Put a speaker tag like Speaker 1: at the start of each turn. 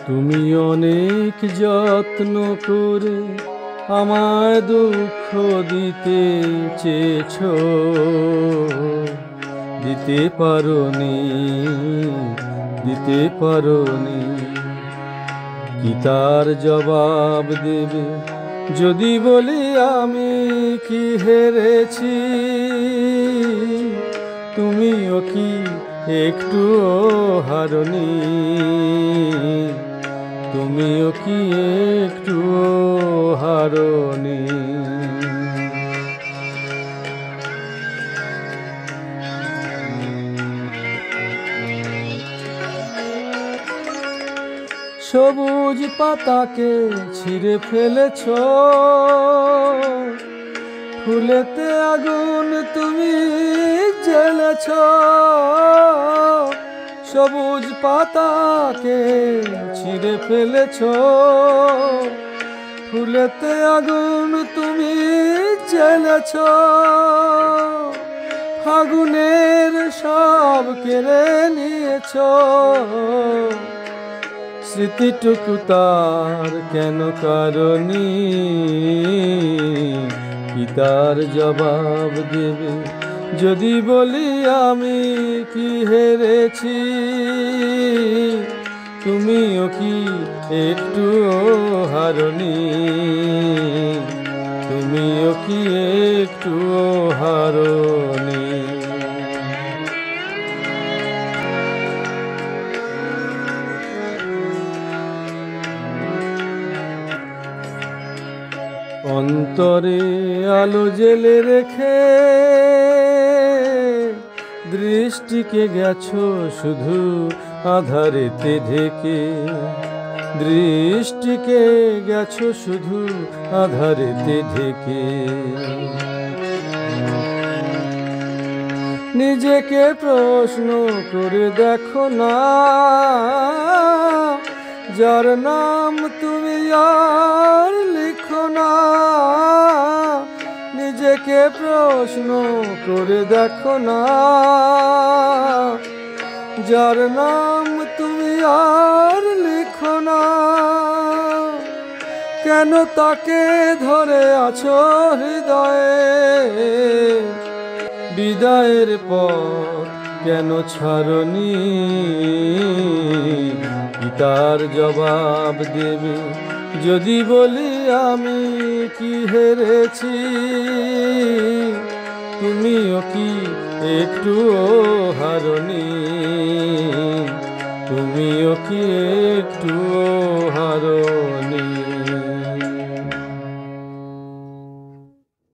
Speaker 1: তুমি অনেক যত্ন করে আমায় দুঃখ দিতে চেয়েছ, দিতে পারোনি, দিতে পারোনি। কি তার জবাব দেবে যদি বলি আমি কি হেরেছি? তুমিও কি একটুও হারনি? তুমিও কি একটুও হারনি? সবুজ পাতাকে ছিঁড়ে ফেলেছ, ফুলেতে আগুন তুমি জ্বেলেছ। সবুজ পাতাকে ছিঁড়ে ফেলেছ, ফুলেতে আগুন তুমি জ্বেলেছ। ফাগুনের সব কেড়ে নিয়েছ, স্মৃতিটুকু তার কেন কারণী? কি তার জবাব দেবে যদি বলি আমি কি হেরেছি? তুমিও কি একটুও হারনি? তুমিও কি একটুও হারনি? অন্তরে আলো জেলে রেখে দৃষ্টিকে গেছো শুধু আধারেতে ঢেকে। দৃষ্টিকে গেছো শুধু আধারেতে ঢেকে। নিজেকে প্রশ্ন করে দেখো না, যার নাম তুমি আর লিখো না। নিজেকে প্রশ্ন করে দেখো না, যার নাম তুমি আর লিখো না। কেন তাকে ধরে আছো হৃদয়ে? বিদায়ের পর কেন ছাড়নি? কি তার জবাব দেবে যদি বলি আমি কি হেরেছি? তুমিও কি একটুও হারনি? তুমিও কি একটুও হারনি?